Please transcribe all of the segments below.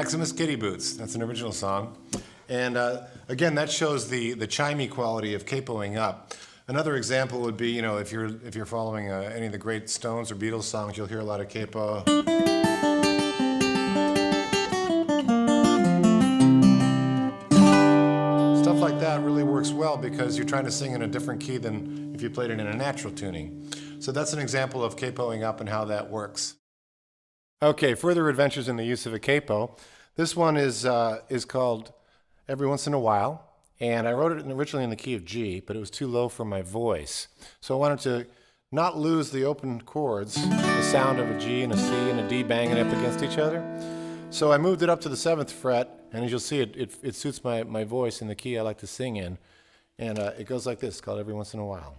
Maximus Kitty Boots. That's an original song. And again, that shows the chimey quality of capoing up. Another example would be, if you're following any of the great Stones or Beatles songs, you'll hear a lot of capo. Stuff like that really works well because you're trying to sing in a different key than if you played it in a natural tuning. So that's an example of capoing up and how that works. Okay, further adventures in the use of a capo. This one is called Every Once in a While, and I wrote it originally in the key of G, but it was too low for my voice. So I wanted to not lose the open chords, the sound of a G and a C and a D banging up against each other. So I moved it up to the 7th fret, and as you'll see, it suits my voice in the key I like to sing in. And it goes like this, called Every Once in a While.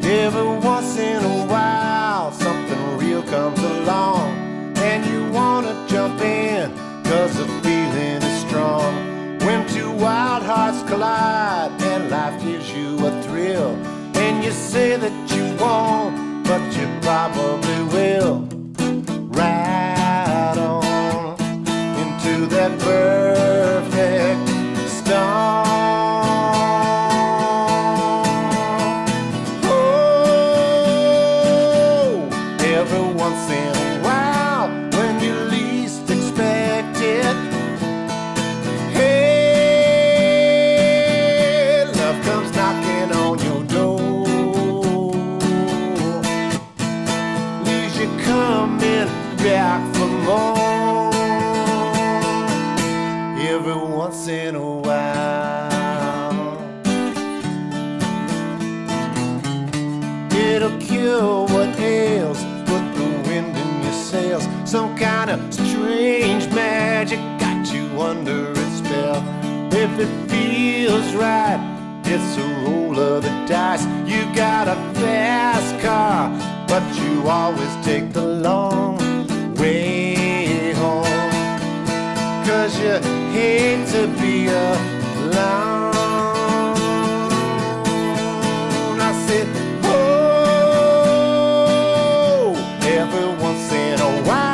Every once in a while, something real comes along, and you wanna jump in, 'cause the feeling is strong. When two wild hearts collide, and life gives you a thrill, and you say that you won't, but you probably will. Ride on into that perfect storm. Once in a while, when you least expect it, hey, love comes knocking on your door, leaves you coming back for more. Every once in a while, it'll cure what ails, some kind of strange magic got you under its spell. If it feels right, it's a roll of the dice. You got a fast car, but you always take the long way home, 'cause you hate to be alone. I said, oh, every once in a while,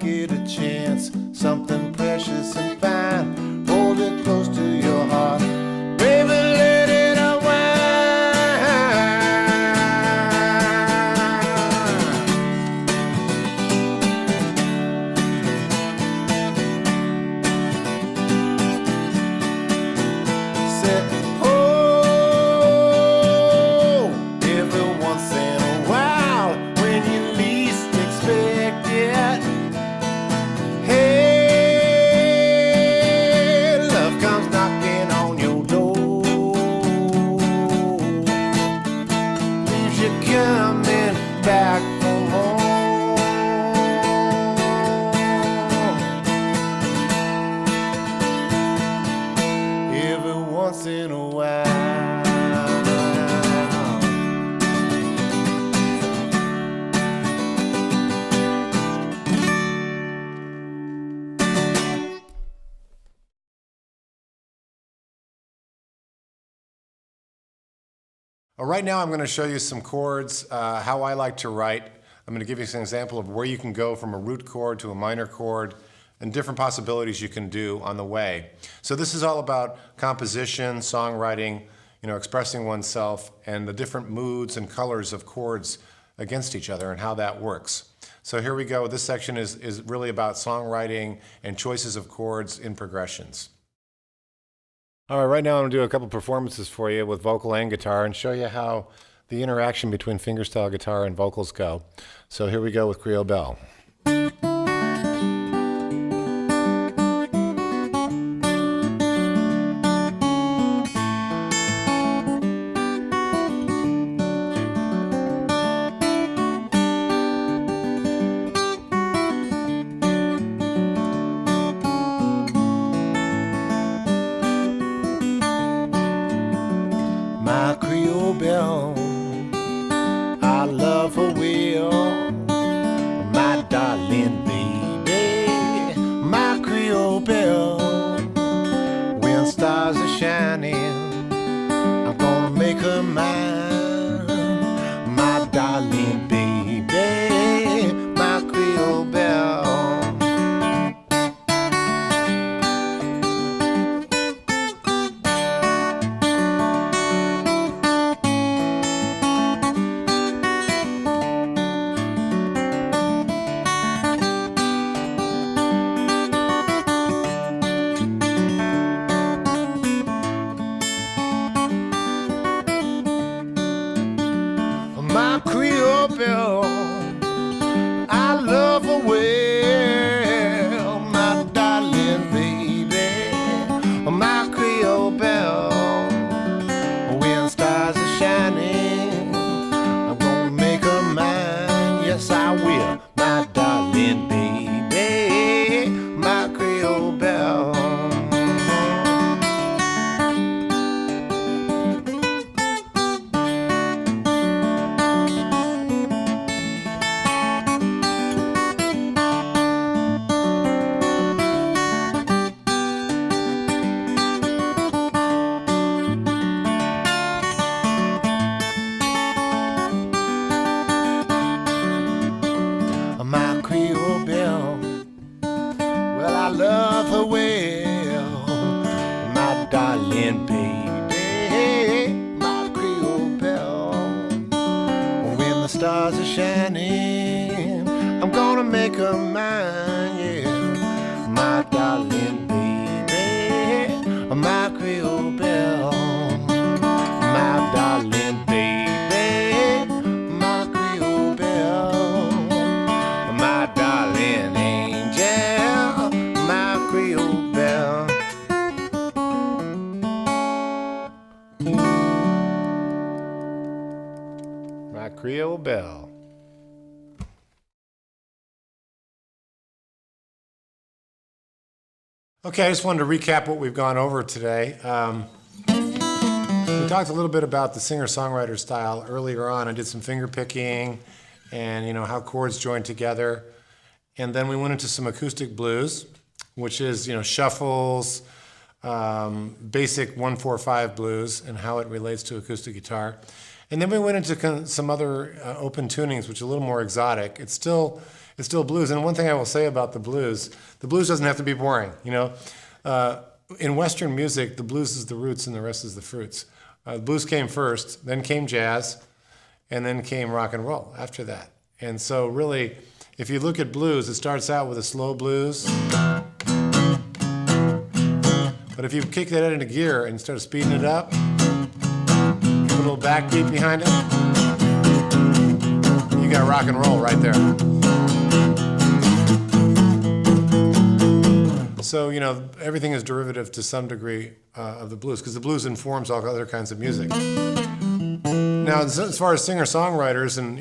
get a chance, something precious and fine, hold it close to your heart, baby, let it Said, oh, every once in a while, when you least expect it, coming back for more. Every once in a while. Right now I'm going to show you some chords, how I like to write. I'm going to give you an example of where you can go from a root chord to a minor chord and different possibilities you can do on the way. So this is all about composition, songwriting, expressing oneself, and the different moods and colors of chords against each other and how that works. So here we go. This section is really about songwriting and choices of chords in progressions. All right, right now I'm going to do a couple performances for you with vocal and guitar and show you how the interaction between fingerstyle guitar and vocals go. So here we go with Creole Belle. yes I will, my darling baby, my Creole belle. My Creole belle, well I love her well, my darling baby, my Creole belle. When the stars are shining, I'm gonna make her mine, yeah, my darling baby, my Creole belle, my darling baby, my Creole belle. My darling angel, my Creole belle. My Creole belle. Okay, I just wanted to recap what we've gone over today. We talked a little bit about the singer-songwriter style earlier on. I did some finger picking and how chords join together. And then we went into some acoustic blues, which is shuffles, basic 1-4-5 blues and how it relates to acoustic guitar. And then we went into some other open tunings, which are a little more exotic. It's still blues. And one thing I will say about the blues doesn't have to be boring. In Western music, the blues is the roots and the rest is the fruits. The blues came first, then came jazz, and then came rock and roll after that. And so really, if you look at blues, it starts out with a slow blues. But if you kick that into gear and start speeding it up, put a little backbeat behind it, you got rock and roll right there. So, everything is derivative to some degree of the blues, because the blues informs all other kinds of music. Now, as far as singer-songwriters and,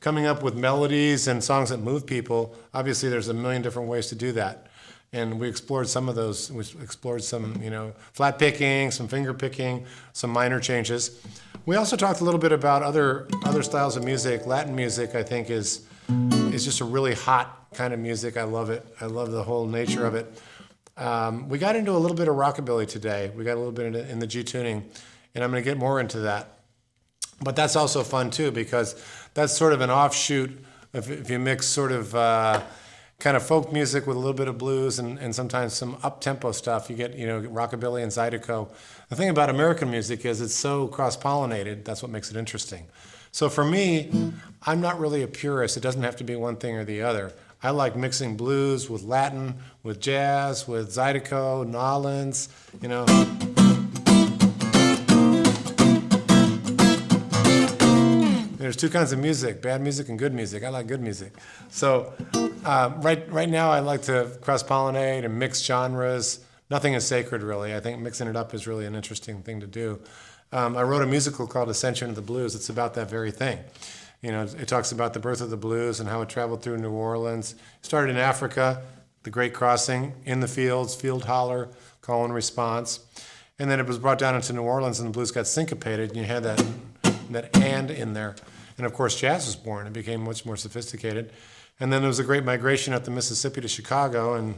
coming up with melodies and songs that move people, obviously there's a million different ways to do that. And we explored some of those. We explored some, flat picking, some finger picking, some minor changes. We also talked a little bit about other styles of music. Latin music, I think, is just a really hot kind of music. I love it. I love the whole nature of it. We got into a little bit of rockabilly today. We got a little bit in the G tuning, and I'm going to get more into that. But that's also fun too, because that's sort of an offshoot. If you mix sort of kind of folk music with a little bit of blues and sometimes some up-tempo stuff, you get rockabilly and zydeco. The thing about American music is it's so cross-pollinated. That's what makes it interesting. So for me, I'm not really a purist. It doesn't have to be one thing or the other. I like mixing blues with Latin, with jazz, with zydeco, Nolans, There's two kinds of music, bad music and good music. I like good music. So right now I like to cross-pollinate and mix genres. Nothing is sacred, really. I think mixing it up is really an interesting thing to do. I wrote a musical called Ascension of the Blues. It's about that very thing. It talks about the birth of the blues and how it traveled through New Orleans. It started in Africa, the Great Crossing, in the fields, field holler, call and response. And then it was brought down into New Orleans and the blues got syncopated and you had that and in there. And of course jazz was born. It became much more sophisticated. And then there was a great migration up the Mississippi to Chicago and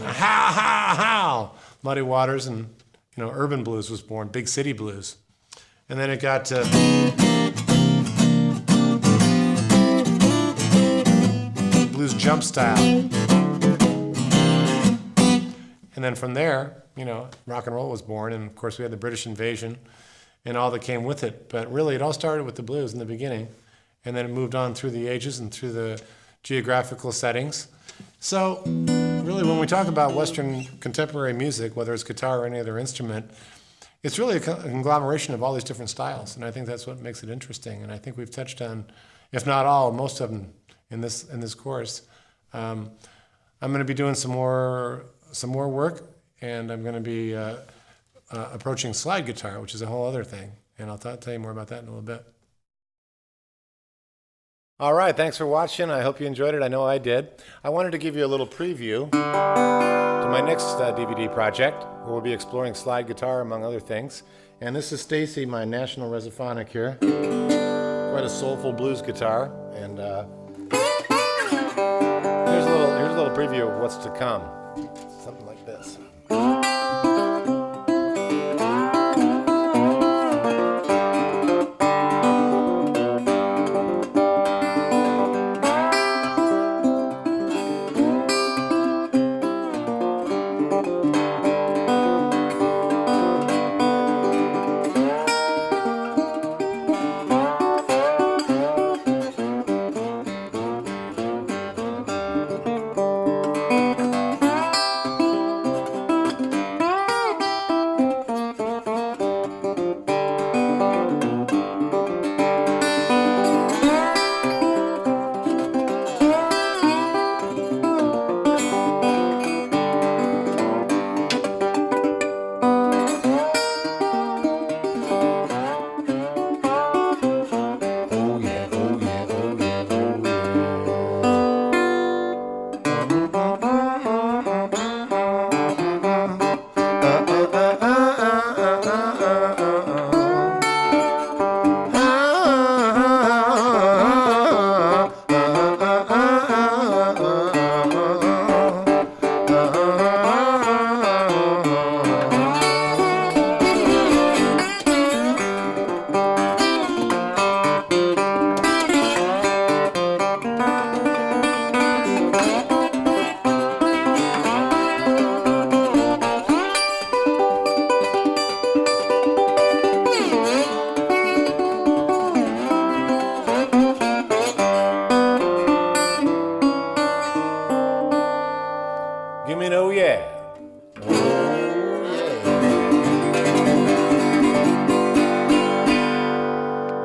how, Muddy Waters and urban blues was born, big city blues. And then it got to blues jump style. And then from there, rock and roll was born. And of course we had the British invasion and all that came with it. But really it all started with the blues in the beginning. And then it moved on through the ages and through the geographical settings. So really when we talk about Western contemporary music, whether it's guitar or any other instrument, it's really a conglomeration of all these different styles. And I think that's what makes it interesting. And I think we've touched on, if not all, most of them in this course. I'm going to be doing some more work, and I'm going to be approaching slide guitar, which is a whole other thing. And I'll tell you more about that in a little bit. All right, thanks for watching. I hope you enjoyed it. I know I did. I wanted to give you a little preview to my next DVD project, where we'll be exploring slide guitar, among other things. And this is Stacy, my National Resophonic here. Quite a soulful blues guitar. And here's a little preview of what's to come. Something like this. Give me an oh yeah. Oh yeah.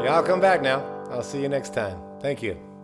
Yeah, I'll come back now. I'll see you next time. Thank you.